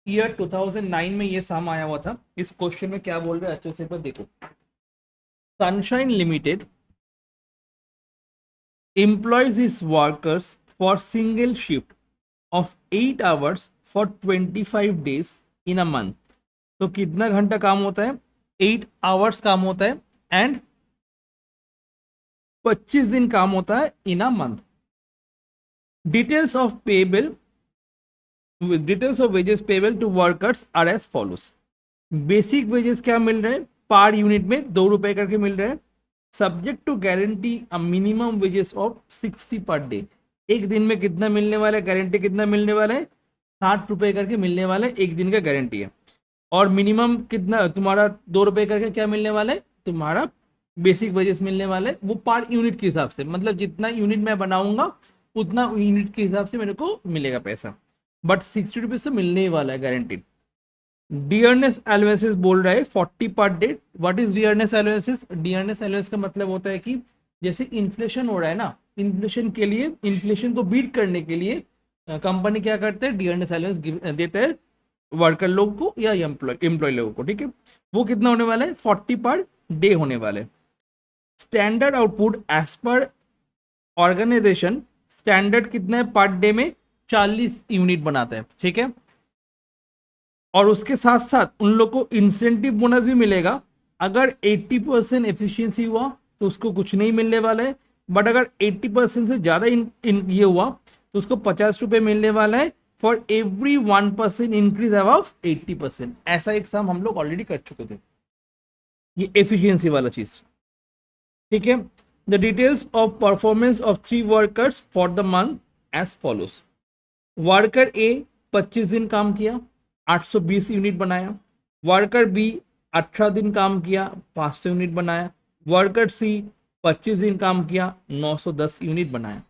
Year 2009 में ये साम आया हुआ था। इस क्वेश्चन में क्या बोल रहे हैं अच्छे से पर देखो। Sunshine limited employs its workers for single shift of 8 hours for 25 days in a month। तो कितना घंटा काम होता है? 8 आवर्स काम होता है एंड 25 दिन काम होता है in a month. Details of payable details of wages payable to workers are as follows. Basic wages क्या मिल रहे हैं? पर यूनिट में 2 रुपए करके मिल रहे हैं। Subject to guarantee a minimum wages of 60 per day. एक दिन में कितना मिलने वाला है? गारंटी कितना मिलने वाला है? 60 रुपए करके मिलने वाला है, एक दिन का गारंटी है। और मिनिमम कितना तुम्हारा? 2 रुपए करके क्या मिलने वाला है तुम्हारा? बेसिक वेजेस मिलने वाले, वो पर यूनिट के हिसाब से, मतलब जितना यूनिट मैं बनाऊंगा उतना यूनिट के हिसाब से मेरे को मिलेगा पैसा। बट 60 रुपीज तो मिलने ही वाला है गारंटीड। डियरनेस अलाउंसेस बोल रहा है 40 per day. What is dearness allowances? Dearness allowance का मतलब होता है कि जैसे इन्फ्लेशन हो रहा है ना, इन्फ्लेशन के लिए, इन्फ्लेशन को बीट करने के लिए कंपनी क्या करते हैं? डियरनेस अलाउंस देते हैं वर्कर लोग को या एम्प्लॉय लोगों को। ठीक है, वो कितना होने वाला है? 40 पर डे होने वाले। Standard output as per organisation, standard कितना है पर डे में? 40 यूनिट बनाता है। ठीक है, और उसके साथ साथ उन लोग को इंसेंटिव बोनस भी मिलेगा। अगर 80% एफिशिएंसी हुआ तो उसको कुछ नहीं मिलने वाला है, बट अगर 80% से ज्यादा ये हुआ तो उसको 50 रुपए मिलने वाला है फॉर एवरी 1% इंक्रीज अबव 80%। ऐसा एक सम हम लोग ऑलरेडी कर चुके थे, ये एफिशिएंसी वाला चीज। ठीक है, the details of performance of 3 workers for the month as follows. Worker A 25 दिन काम किया, 820 यूनिट बनाया। वर्कर बी 18 दिन काम किया, 500 यूनिट बनाया। वर्कर सी 25 दिन काम किया, 910 यूनिट बनाया।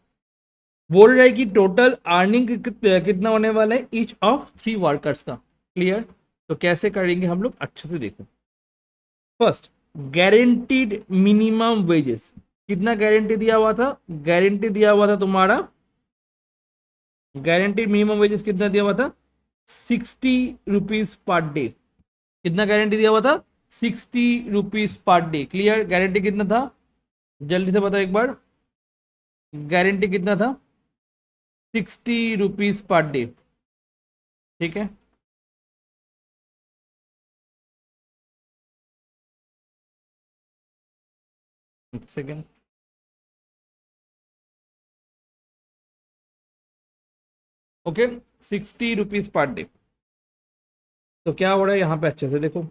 बोल रहा है कि टोटल अर्निंग कितना होने वाला है ईच ऑफ 3 वर्कर्स का। क्लियर? तो कैसे करेंगे हम लोग, अच्छे से देखो। First, guaranteed minimum wages. कितना गारंटी दिया हुआ था? गारंटी दिया हुआ था तुम्हारा, गारंटीड मिनिमम वेजेस कितना दिया हुआ था? 60 रुपीज पर डे। कितना गारंटी दिया हुआ था? 60 rupees per day. Clear? Guarantee कितना था? जल्दी से बताओ एक बार, गारंटी कितना था? 60 रुपीज पर डे। ठीक है, एक second. Okay, 60 rupees per day. तो क्या हो रहा है यहाँ पे, अच्छे से देखो।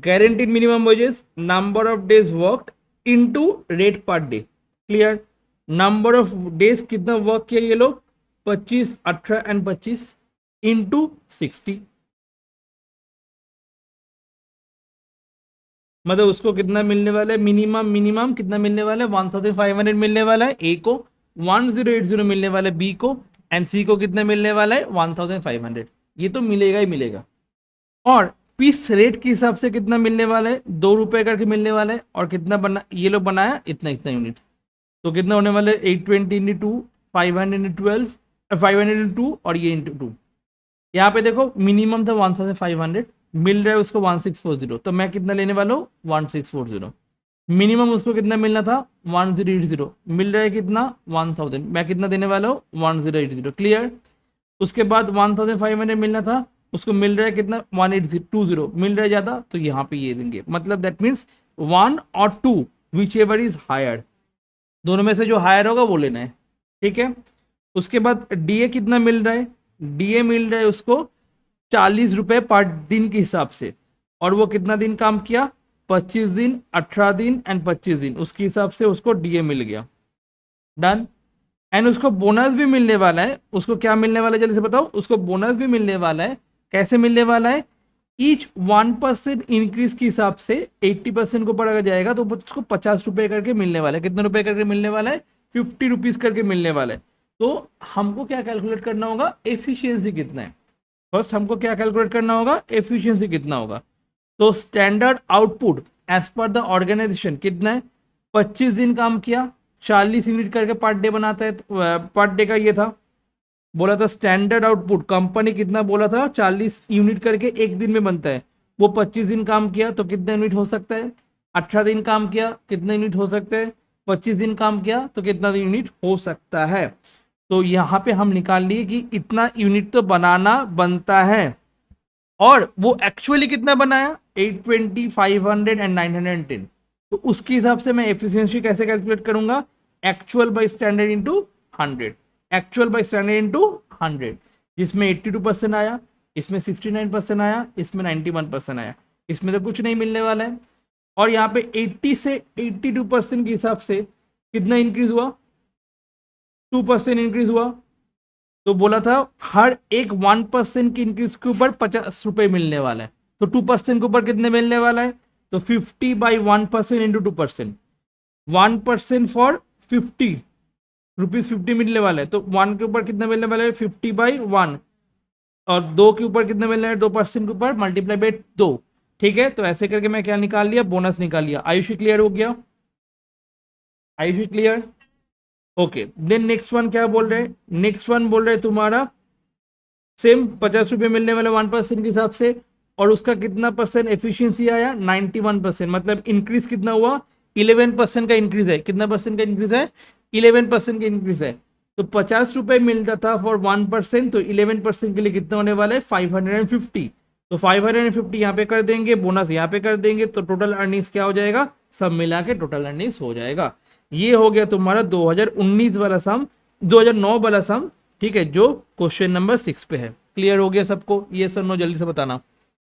Guaranteed minimum wages number of days work into rate per day. Clear? Number of days कितना वर्क किया ये लोग? 25, 18 एंड 25 इंटू 60। मतलब उसको कितना मिलने वाला है? मिनिमम मिनिमम कितना मिलने वाला है? 1500 मिलने वाला है ए को, 1080 मिलने वाला है बी को, एंड सी को कितना मिलने वाला है? 1500। ये तो मिलेगा ही मिलेगा। और पीस रेट के हिसाब से कितना मिलने वाला है? 2 रुपए करके मिलने वाला है। और कितना बना ये लोग बनाया? इतना इतना यूनिट। तो कितना होने वाला है? 820 into two, 500 into 12, 500 into two, और ये इंटू टू। यहाँ पे देखो मिनिमम था 1500, मिल रहा है उसको 1640। तो मैं कितना लेने वाला हूँ? 1640। मिनिमम उसको कितना मिलना था? 1080। मिल रहा है कितना? 1000। मैं कितना देने वाला हूँ? 1080। क्लियर? उसके बाद 1500 मिलना था, उसको मिल रहा है कितना? 1820। मिल रहा है ज्यादा, तो यहाँ पे ये देंगे। मतलब दैट मीन्स 1 और 2, विच एवर इज हायर, दोनों में से जो हायर होगा वो लेना है। ठीक है, उसके बाद डीए कितना मिल रहा है? डीए मिल रहा है उसको 40 रुपए पर दिन के हिसाब से। और वो कितना दिन काम किया? 25 दिन, 18 दिन एंड 25 दिन, उसके हिसाब से उसको डीए मिल गया। डन। एंड उसको बोनस भी मिलने वाला है। उसको क्या मिलने वाला है जल्दी से बताओ? उसको बोनस भी मिलने वाला है। कैसे मिलने वाला है? ईच 1% इंक्रीज के हिसाब से 80% को पड़ा जाएगा तो उसको 50 रुपए करके मिलने वाला है। कितने रुपए करके मिलने वाला है? 50 रुपीज करके मिलने वाला है। तो हमको क्या कैलकुलेट करना होगा? एफिशिएंसी कितना है। फर्स्ट हमको क्या कैलकुलेट करना होगा? एफिशिएंसी कितना होगा। तो standard output as per the organisation कितना है? 25 दिन काम किया, 40 यूनिट करके पर डे बनाता है, पर डे का ये था। बोला था स्टैंडर्ड आउटपुट कंपनी कितना बोला था 40 यूनिट करके एक दिन में बनता है, वो 25 दिन काम किया तो कितने यूनिट हो सकता है, 18 दिन काम किया कितने यूनिट हो सकते हैं, 25 दिन काम किया तो कितना यूनिट हो सकता है। तो यहाँ पे हम निकाल लिए कि इतना यूनिट तो बनाना बनता है, और वो एक्चुअली कितना बनाया 820, 500 एंड 910। तो उसके हिसाब से मैं एफिशिएंसी कैसे कैलकुलेट करूंगा, actual by standard into 100, actual by standard into 100, जिसमें 82% आया, इसमें 69% आया, इसमें 91% आया, इसमें तो कुछ नहीं मिलने वाला है। और यहाँ पे 80 से 82% के हिसाब से कितना इंक्रीज हुआ, 2% इंक्रीज हुआ। तो बोला था हर एक 1% की इंक्रीज के ऊपर 50 रुपए मिलने वाला है, तो 2% के ऊपर कितने मिलने वाला है, तो 50 बाई 1% इंटू 2%, 1% फॉर 50 रुपीज 50 मिलने वाला है, तो 1 के ऊपर कितना मिलने वाला है 50 बाई 1, और 2 के ऊपर कितने मिलने हैं 2% के ऊपर मल्टीप्लाई बाई 2। ठीक है, तो ऐसे करके मैं क्या निकाल लिया, बोनस निकाल लिया। आयुषी क्लियर हो गया, Ayushi clear, okay. Then next one क्या बोल रहे हैं, नेक्स्ट वन बोल रहे हैं तुम्हारा सेम 50 रुपये मिलने वाले 1% के हिसाब से, और उसका कितना परसेंट एफिशिएंसी आया 91%, मतलब इंक्रीज कितना हुआ 11% का इंक्रीज है, कितना परसेंट का इंक्रीज है 11% का इंक्रीज है। तो 50 रुपये मिलता था फॉर 1%, तो 11% के लिए कितना होने वाला है 550। तो 550 यहाँ पे कर देंगे, बोनस यहाँ पे कर देंगे, तो टोटल अर्निंग्स क्या हो जाएगा, सब मिला के टोटल अर्निंग्स हो जाएगा। ये हो गया तुम्हारा 2019 वाला सम, 2009 वाला सम, ठीक है, जो क्वेश्चन नंबर 6 पे है। क्लियर हो गया सबको, ये सर नो जल्दी से बताना।